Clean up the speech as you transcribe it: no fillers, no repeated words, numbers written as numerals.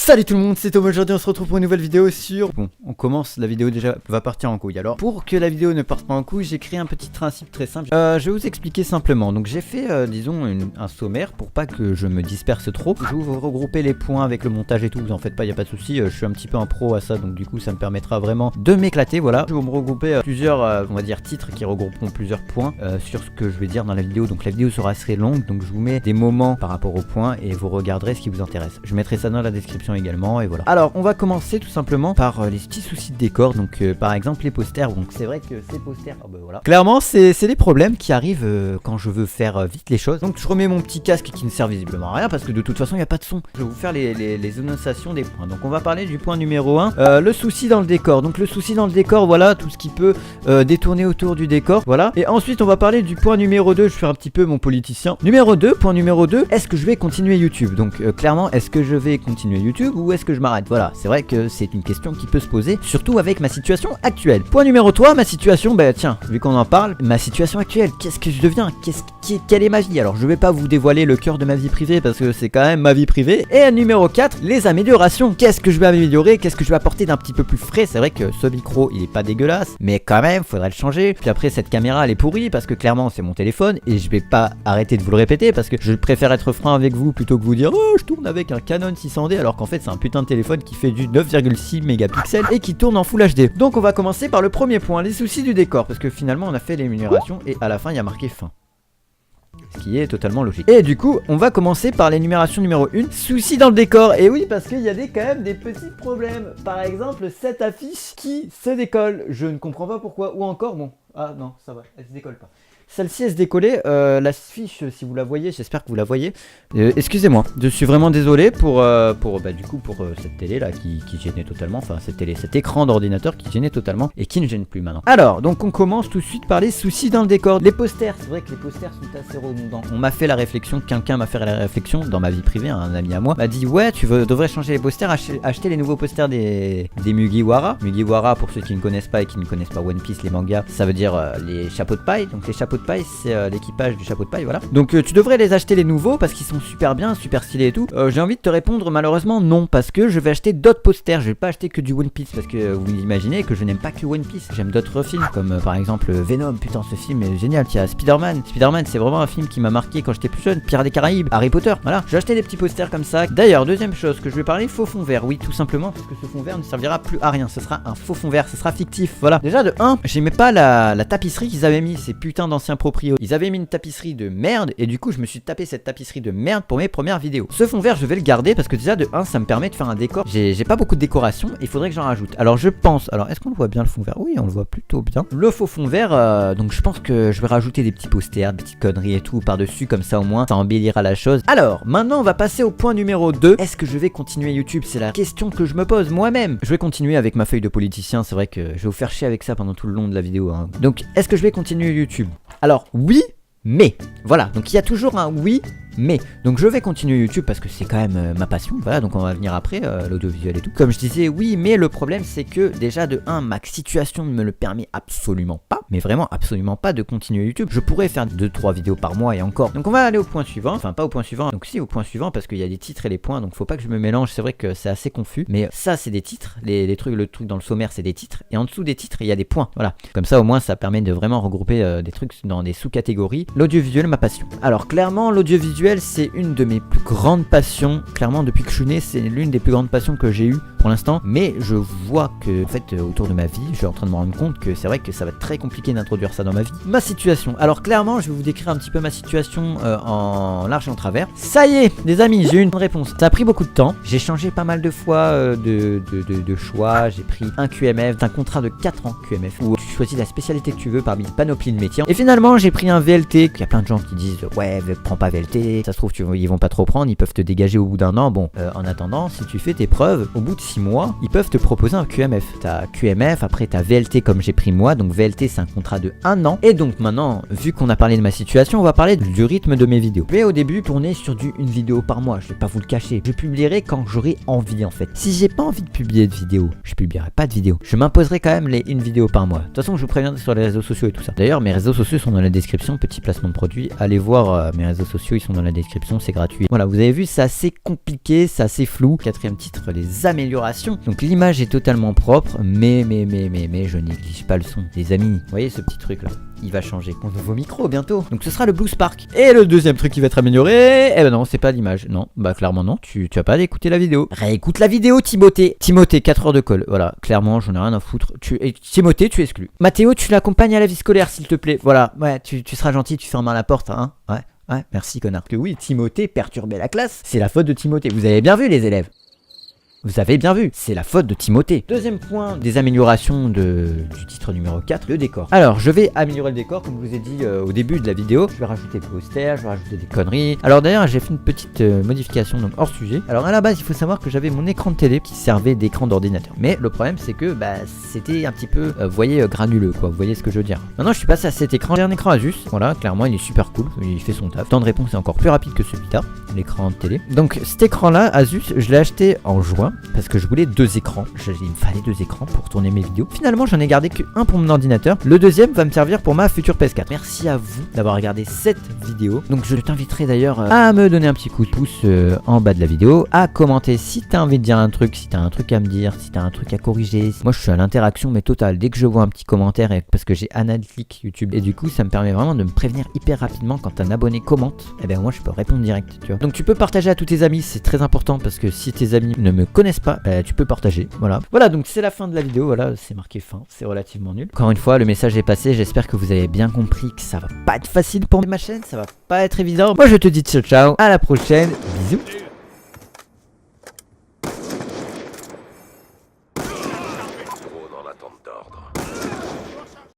Salut tout le monde, c'est Tom. Aujourd'hui on se retrouve pour une nouvelle vidéo sur... Bon, on commence, la vidéo déjà va partir en couille. Alors, pour que la vidéo ne parte pas en couille, j'ai créé un petit principe très simple. Je vais vous expliquer simplement. Donc j'ai fait, disons, un sommaire pour pas que je me disperse trop. Je vais vous regrouper les points avec le montage et tout, vous en faites pas, y a pas de souci. Je suis un petit peu un pro à ça, donc du coup ça me permettra vraiment de m'éclater, voilà. Je vais me regrouper plusieurs, on va dire, titres qui regrouperont plusieurs points sur ce que je vais dire dans la vidéo. Donc la vidéo sera assez longue, donc je vous mets des moments par rapport aux points et vous regarderez ce qui vous intéresse. Je mettrai ça dans la description également et voilà. Alors on va commencer tout simplement par les petits soucis de décor. Donc par exemple les posters. Donc c'est vrai que ces posters, voilà. Clairement c'est des problèmes qui arrivent quand je veux faire vite les choses. Donc je remets mon petit casque qui ne sert visiblement à rien parce que de toute façon il n'y a pas de son. Je vais vous faire les énonciations des points. Donc on va parler du point numéro 1, le souci dans le décor. Donc le souci dans le décor, voilà, tout ce qui peut détourner autour du décor, voilà. Et ensuite on va parler du point numéro 2. Je fais un petit peu mon politicien. Point numéro 2, est-ce que je vais continuer YouTube? Donc clairement, est-ce que je vais continuer YouTube ou est-ce que je m'arrête? Voilà, c'est vrai que c'est une question qui peut se poser, surtout avec ma situation actuelle. Point numéro 3, ma situation, bah tiens, vu qu'on en parle, ma situation actuelle, qu'est-ce que je deviens? Quelle est ma vie? Alors je vais pas vous dévoiler le cœur de ma vie privée parce que c'est quand même ma vie privée. Et numéro 4, les améliorations. Qu'est-ce que je vais améliorer? Qu'est-ce que je vais apporter d'un petit peu plus frais? C'est vrai que ce micro, il est pas dégueulasse, mais quand même, faudrait le changer. Puis après, cette caméra, elle est pourrie parce que clairement, c'est mon téléphone et je vais pas arrêter de vous le répéter parce que je préfère être franc avec vous plutôt que vous dire oh, je tourne avec un Canon 600D alors qu'en fait, c'est un putain de téléphone qui fait du 9,6 mégapixels et qui tourne en Full HD. Donc on va commencer par le premier point, les soucis du décor, parce que finalement on a fait l'énumération et à la fin il y a marqué fin. Ce qui est totalement logique. Et du coup, on va commencer par l'énumération numéro 1. Soucis dans le décor. Et oui, parce qu'il y a quand même des petits problèmes. Par exemple, cette affiche qui se décolle. Je ne comprends pas pourquoi. Ou encore, bon. Ah non, ça va, elle se décolle pas. Celle-ci est se décollée, l'affiche si vous la voyez, j'espère que vous la voyez. Excusez-moi, je suis vraiment désolé pour cette télé là qui gênait totalement, enfin cet écran d'ordinateur qui gênait totalement et qui ne gêne plus maintenant. Alors, donc on commence tout de suite par les soucis dans le décor. Les posters, c'est vrai que les posters sont assez redondants. On m'a fait la réflexion, quelqu'un m'a fait la réflexion dans ma vie privée, un ami à moi m'a dit ouais tu devrais changer les posters, acheter les nouveaux posters des Mugiwara. Mugiwara, pour ceux qui ne connaissent pas et qui ne connaissent pas One Piece, les mangas, ça veut dire les chapeaux de paille, donc les chapeaux de paille, c'est l'équipage du chapeau de paille, voilà. Donc tu devrais les acheter les nouveaux parce qu'ils sont super bien, super stylés et tout. J'ai envie de te répondre malheureusement non, parce que je vais acheter d'autres posters. Je vais pas acheter que du One Piece parce que vous imaginez que je n'aime pas que One Piece. J'aime d'autres films comme par exemple Venom. Putain, ce film est génial. Tiens, Spider-Man, c'est vraiment un film qui m'a marqué quand j'étais plus jeune. Pirates des Caraïbes, Harry Potter, voilà. J'ai acheté des petits posters comme ça. D'ailleurs, deuxième chose que je vais parler, faux fond vert. Oui, tout simplement parce que ce fond vert ne servira plus à rien. Ce sera un faux fond vert, ce sera fictif. Voilà. Déjà de 1, j'aimais pas la tapisserie qu'ils avaient mis, ces putains d'anciens proprios. Ils avaient mis une tapisserie de merde et du coup je me suis tapé cette tapisserie de merde pour mes premières vidéos. Ce fond vert je vais le garder parce que déjà de 1 ça me permet de faire un décor. J'ai pas beaucoup de décoration, il faudrait que j'en rajoute. Alors je pense, alors est-ce qu'on le voit bien le fond vert? Oui, on le voit plutôt bien. Le faux fond vert, donc je pense que je vais rajouter des petits posters, des petites conneries et tout par dessus, comme ça au moins ça embellira la chose. Alors maintenant on va passer au point numéro 2. Est-ce que je vais continuer YouTube? C'est la question que je me pose moi-même. Je vais continuer avec ma feuille de politicien, c'est vrai que je vais vous faire chier avec ça pendant tout le long de la vidéo hein. Donc est-ce que je vais continuer YouTube? Alors oui, mais voilà, donc il y a toujours un oui mais. Donc je vais continuer YouTube parce que c'est quand même ma passion, voilà, donc on va venir après l'audiovisuel et tout. Comme je disais oui mais, le problème c'est que déjà de 1 ma situation ne me le permet absolument pas, mais vraiment absolument pas de continuer YouTube. Je pourrais faire 2-3 vidéos par mois et encore. Donc on va aller au point suivant, enfin pas au point suivant, donc si au point suivant parce qu'il y a des titres et les points, donc faut pas que je me mélange, c'est vrai que c'est assez confus, mais ça c'est des titres, le truc dans le sommaire c'est des titres, et en dessous des titres il y a des points, voilà. Comme ça au moins ça permet de vraiment regrouper des trucs dans des sous-catégories. L'audiovisuel, ma passion. Alors clairement l'audiovisuel c'est une de mes plus grandes passions, clairement depuis que je suis né c'est l'une des plus grandes passions que j'ai eues pour l'instant, mais je vois que en fait autour de ma vie je suis en train de me rendre compte que c'est vrai que ça va être très compliqué d'introduire ça dans ma vie. Ma situation, alors clairement je vais vous décrire un petit peu ma situation en large et en travers. Ça y est les amis, j'ai eu une réponse. Ça a pris beaucoup de temps, j'ai changé pas mal de fois de choix. J'ai pris un QMF, un contrat de 4 ans QMF où tu choisis la spécialité que tu veux parmi une panoplie de métiers. Et finalement j'ai pris un VLT. Il y a plein de gens qui disent ouais prends pas VLT, ça se trouve ils vont pas trop prendre, ils peuvent te dégager au bout d'un an. Bon en attendant si tu fais tes preuves, au bout de 6 mois ils peuvent te proposer un QMF. T'as QMF, après t'as VLT comme j'ai pris moi, donc VLT c'est un contrat de 1 an. Et donc maintenant vu qu'on a parlé de ma situation, on va parler du rythme de mes vidéos. Je vais au début tourner sur une vidéo par mois, je vais pas vous le cacher. Je publierai quand j'aurai envie en fait. Si j'ai pas envie de publier de vidéo, je publierai pas de vidéo. Je m'imposerai quand même une vidéo par mois. De toute façon je vous préviens sur les réseaux sociaux et tout ça. D'ailleurs mes réseaux sociaux sont dans la description, petit placement de produit. Allez voir mes réseaux sociaux, ils sont dans la description, c'est gratuit. Voilà, vous avez vu, c'est assez compliqué, c'est assez flou. Quatrième titre, les améliorations. Donc l'image est totalement propre, mais je néglige pas le son. Les amis, vous voyez ce petit truc là, il va changer. Mon nouveau micro bientôt. Donc ce sera le Blue Spark. Et le deuxième truc qui va être amélioré, eh ben non, c'est pas l'image. Non, bah clairement non, tu as pas à écouter la vidéo. Réécoute la vidéo, Timothée. Timothée, 4 heures de colle. Voilà, clairement, j'en ai rien à foutre. Timothée, tu exclus. Mathéo, tu l'accompagnes à la vie scolaire, s'il te plaît. Voilà, ouais, tu seras gentil, tu fermes la porte, hein. Ouais, merci connard. Que oui, Timothée perturbait la classe. C'est la faute de Timothée. Vous avez bien vu les élèves. Vous avez bien vu, c'est la faute de Timothée. Deuxième point des améliorations du titre numéro 4, le décor. Alors, je vais améliorer le décor, comme je vous ai dit au début de la vidéo. Je vais rajouter des posters, je vais rajouter des conneries. Alors d'ailleurs, j'ai fait une petite modification, donc hors sujet. Alors à la base, il faut savoir que j'avais mon écran de télé qui servait d'écran d'ordinateur. Mais le problème, c'est que c'était un petit peu, vous voyez, granuleux, quoi. Vous voyez ce que je veux dire. Maintenant, je suis passé à cet écran. J'ai un écran Asus. Voilà, clairement, il est super cool. Il fait son taf. Le temps de réponse est encore plus rapide que celui-là, l'écran de télé. Donc cet écran-là, Asus, je l'ai acheté en juin. Parce que je voulais 2 écrans. Il me fallait 2 écrans pour tourner mes vidéos. Finalement, j'en ai gardé qu'un pour mon ordinateur. Le deuxième va me servir pour ma future PS4. Merci à vous d'avoir regardé cette vidéo. Donc, je t'inviterai d'ailleurs à me donner un petit coup de pouce en bas de la vidéo, à commenter si t'as envie de dire un truc, si t'as un truc à me dire, si t'as un truc à corriger. Moi, je suis à l'interaction, mais totale. Dès que je vois un petit commentaire, parce que j'ai analytique YouTube, et du coup, ça me permet vraiment de me prévenir hyper rapidement quand un abonné commente. Et ben moi, je peux répondre direct, tu vois. Donc, tu peux partager à tous tes amis, c'est très important parce que si tes amis ne me connaissent pas, tu peux partager. Voilà, donc c'est la fin de la vidéo. Voilà, c'est marqué fin, c'est relativement nul. Encore une fois, le message est passé. J'espère que vous avez bien compris que ça va pas être facile pour ma chaîne, ça va pas être évident. Moi, je te dis ciao ciao, à la prochaine, bisous.